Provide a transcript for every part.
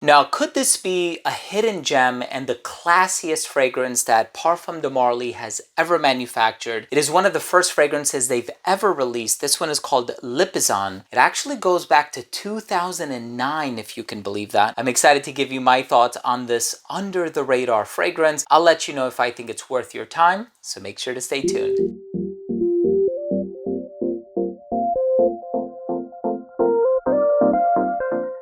Now, could this be a hidden gem and the classiest fragrance that Parfums de Marly has ever manufactured? It is one of the first fragrances they've ever released. This one is called Lippizan. It actually goes back to 2009, if you can believe that. I'm excited to give you my thoughts on this under the radar fragrance. I'll let you know if I think it's worth your time, so make sure to stay tuned.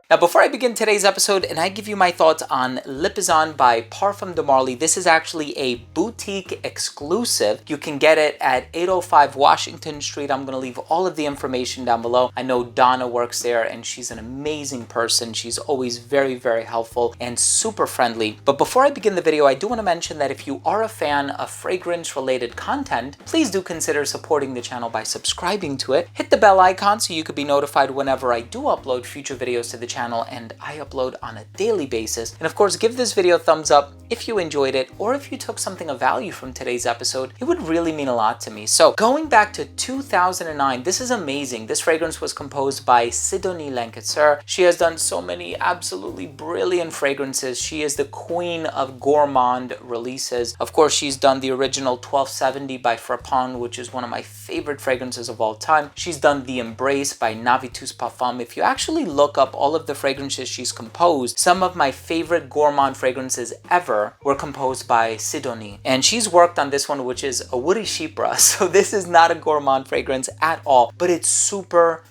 Now, before I begin today's episode and I give you my thoughts on Lippizan by Parfums de Marly, this is actually a boutique exclusive. You can get it at 805 Washington Street. I'm going to leave all of the information down below. I know Donna works there and she's an amazing person. She's always very, very helpful and super friendly. But before I begin the video, I do want to mention that if you are a fan of fragrance-related content, please do consider supporting the channel by subscribing to it. Hit the bell icon so you could be notified whenever I do upload future videos to the channel, and I upload on a daily basis. And of course, give this video a thumbs up if you enjoyed it, or if you took something of value from today's episode. It would really mean a lot to me. So going back to 2009, this is amazing. This fragrance was composed by Sidonie Lencasser. She has done so many absolutely brilliant fragrances. She is the queen of gourmand releases. Of course, she's done the original 1270 by Parfums, which is one of my favorite fragrances of all time. She's done the Embrace by Navitus Parfums. If you actually look up all of the fragrances she's composed, some of my favorite gourmand fragrances ever were composed by Sidonie. And she's worked on this one, which is a woody chypre. So this is not a gourmand fragrance at all, but it's super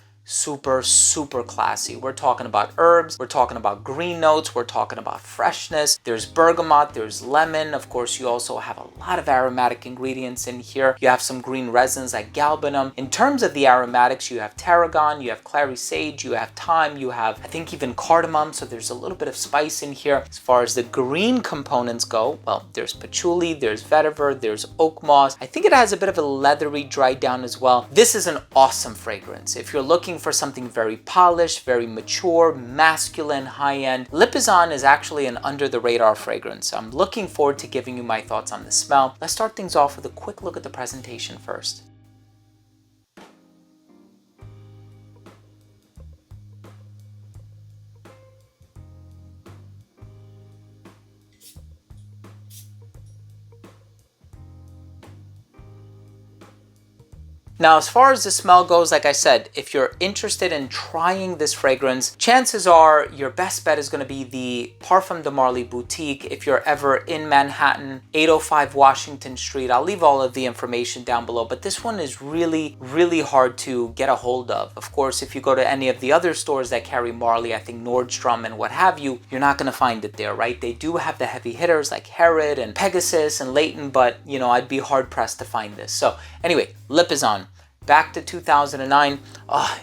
classy. We're talking about herbs, we're talking about green notes, we're talking about freshness. There's bergamot, there's lemon. Of course, you also have a lot of aromatic ingredients in here. You have some green resins like galbanum. In terms of the aromatics, you have tarragon, you have clary sage, you have thyme, you have, I think, even cardamom. So there's a little bit of spice in here. As far as the green components go, well, there's patchouli, there's vetiver, there's oak moss. I think it has a bit of a leathery dry down as well. This is an awesome fragrance. If you're looking for something very polished, very mature, masculine, high-end, Lippizan is actually an under-the-radar fragrance. I'm looking forward to giving you my thoughts on the smell. Let's start things off with a quick look at the presentation first. Now, as far as the smell goes, like I said, if you're interested in trying this fragrance, chances are your best bet is going to be the Parfums de Marly boutique. If you're ever in Manhattan, 805 Washington Street, I'll leave all of the information down below, but this one is really hard to get a hold of. Of course, if you go to any of the other stores that carry Marly, I think Nordstrom and what have you, you're not going to find it there, right? They do have the heavy hitters like Harrod and Pegasus and Leighton, but you know, I'd be hard pressed to find this. So anyway, Lippizan. Back to 2009,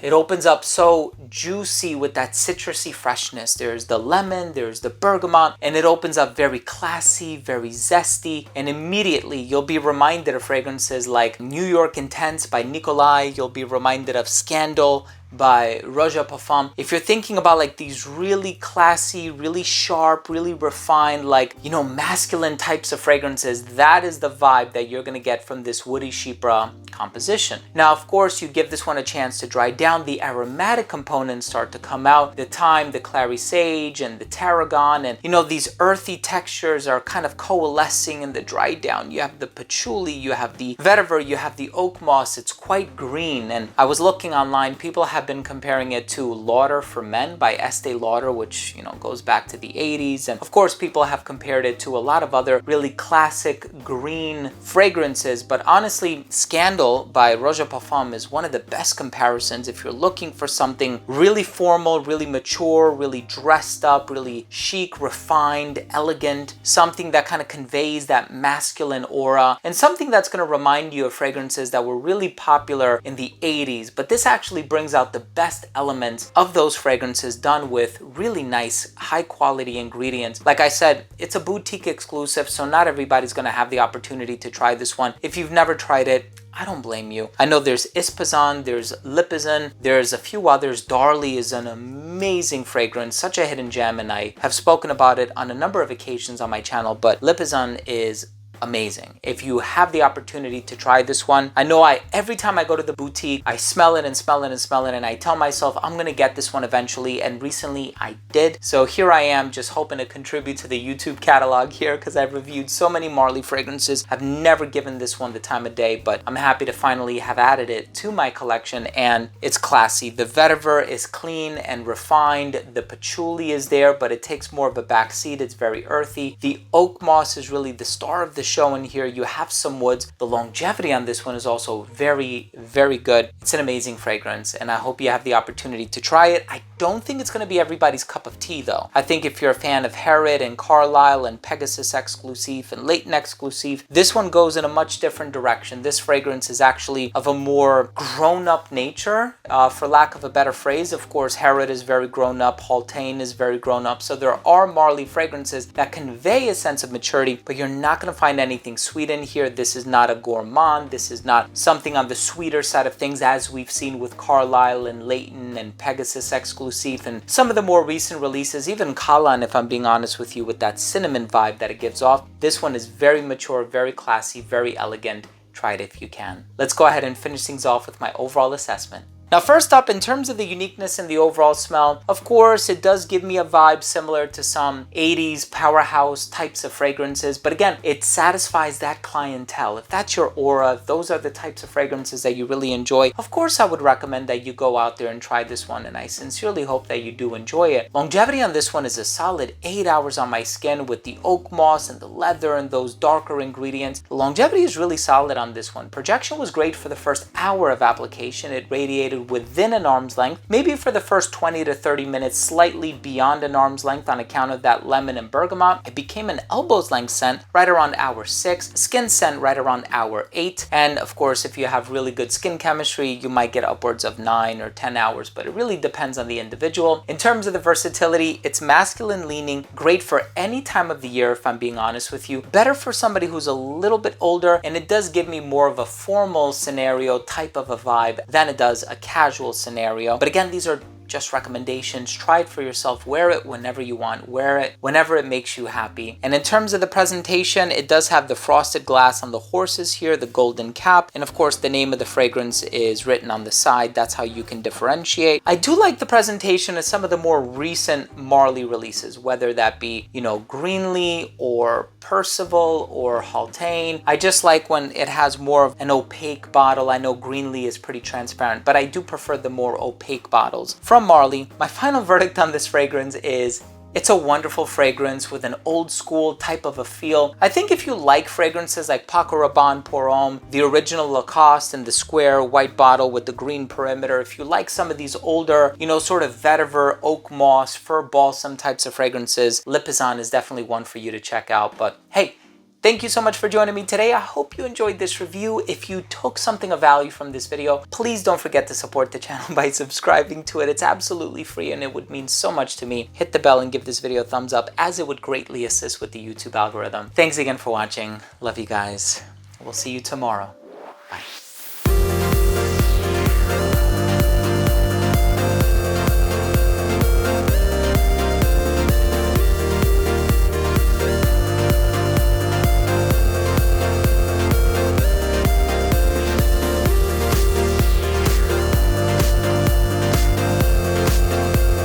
it opens up so juicy with that citrusy freshness. There's the lemon, there's the bergamot, and it opens up very classy, very zesty, and immediately you'll be reminded of fragrances like New York Intense by Nicolai. You'll be reminded of Scandal by Roja Parfum. If you're thinking about like these really classy, really sharp, really refined, like, you know, masculine types of fragrances, that is the vibe that you're gonna get from this woody chypre composition. Now, of course, you give this one a chance to dry down. The aromatic components start to come out. The thyme, the clary sage, and the tarragon, and you know, these earthy textures are kind of coalescing in the dry down. You have the patchouli, you have the vetiver, you have the oak moss. It's quite green, and I was looking online, people have been comparing it to Lauder for Men by Estee Lauder, which, you know, goes back to the 80s. And of course, people have compared it to a lot of other really classic green fragrances. But honestly, Scandal by Roja Parfum is one of the best comparisons if you're looking for something really formal, really mature, really dressed up, really chic, refined, elegant, something that kind of conveys that masculine aura, and something that's going to remind you of fragrances that were really popular in the 80s. But this actually brings out the best elements of those fragrances done with really nice, high quality ingredients. Like I said, it's a boutique exclusive, so not everybody's going to have the opportunity to try this one. If you've never tried it, I don't blame you. I know there's Lippizan, there's Lippizan, there's a few others. Darlie is an amazing fragrance, such a hidden gem, and I have spoken about it on a number of occasions on my channel, but Lippizan is amazing. If you have the opportunity to try this one, I know every time I go to the boutique, I smell it and smell it and smell it, and I tell myself I'm gonna get this one eventually, and recently I did. So here I am, just hoping to contribute to the YouTube catalog here, because I've reviewed so many Marley fragrances. I've never given this one the time of day, but I'm happy to finally have added it to my collection, and it's classy. The vetiver is clean and refined. The patchouli is there, but it takes more of a back seat. It's very earthy. The oak moss is really the star of the show in here. You have some woods. The longevity on this one is also very, very good. It's an amazing fragrance, and I hope you have the opportunity to try it. I don't think it's going to be everybody's cup of tea though. I think if you're a fan of Harrod and Carlisle and Pegasus Exclusive and Leighton Exclusive, this one goes in a much different direction. This fragrance is actually of a more grown-up nature, for lack of a better phrase. Of course, Harrod is very grown-up, Haultain is very grown-up, so there are Marley fragrances that convey a sense of maturity, but you're not going to find anything sweet in here. This is not a gourmand. This is not something on the sweeter side of things, as we've seen with Carlisle and Leighton and Pegasus Exclusive and some of the more recent releases, even Kalan, if I'm being honest with you, with that cinnamon vibe that it gives off. This one is very mature, very classy, very elegant. Try it if you can. Let's go ahead and finish things off with my overall assessment. Now, first up, in terms of the uniqueness and the overall smell, of course, it does give me a vibe similar to some 80s powerhouse types of fragrances. But again, it satisfies that clientele. If that's your aura, if those are the types of fragrances that you really enjoy, of course, I would recommend that you go out there and try this one. And I sincerely hope that you do enjoy it. Longevity on this one is a solid 8 hours on my skin with the oak moss and the leather and those darker ingredients. The longevity is really solid on this one. Projection was great for the first hour of application. It radiated within an arm's length, maybe for the first 20 to 30 minutes, slightly beyond an arm's length on account of that lemon and bergamot. It became an elbow's length scent right around hour 6, skin scent right around hour 8, and of course, if you have really good skin chemistry, you might get upwards of 9 or 10 hours, but it really depends on the individual. In terms of the versatility, it's masculine leaning, great for any time of the year, if I'm being honest with you, better for somebody who's a little bit older, and it does give me more of a formal scenario type of a vibe than it does a casual scenario. But again, these are just recommendations. Try it for yourself. Wear it whenever you want. Wear it whenever it makes you happy. And in terms of the presentation, it does have the frosted glass on the horses here, the golden cap, and of course the name of the fragrance is written on the side. That's how you can differentiate. I do like the presentation of some of the more recent Marley releases, whether that be, you know, Greenlee or Percival or Haultain. I just like when it has more of an opaque bottle. I know Greenlee is pretty transparent, but I do prefer the more opaque bottles from Marley. My final verdict on this fragrance is it's a wonderful fragrance with an old school type of a feel. I think if you like fragrances like Paco Rabanne Pour Homme, the original Lacoste and the square white bottle with the green perimeter, if you like some of these older, you know, sort of vetiver, oak moss, fir balsam types of fragrances, Lippizan is definitely one for you to check out. But hey, thank you so much for joining me today. I hope you enjoyed this review. If you took something of value from this video, please don't forget to support the channel by subscribing to it. It's absolutely free and it would mean so much to me. Hit the bell and give this video a thumbs up, as it would greatly assist with the YouTube algorithm. Thanks again for watching. Love you guys. We'll see you tomorrow.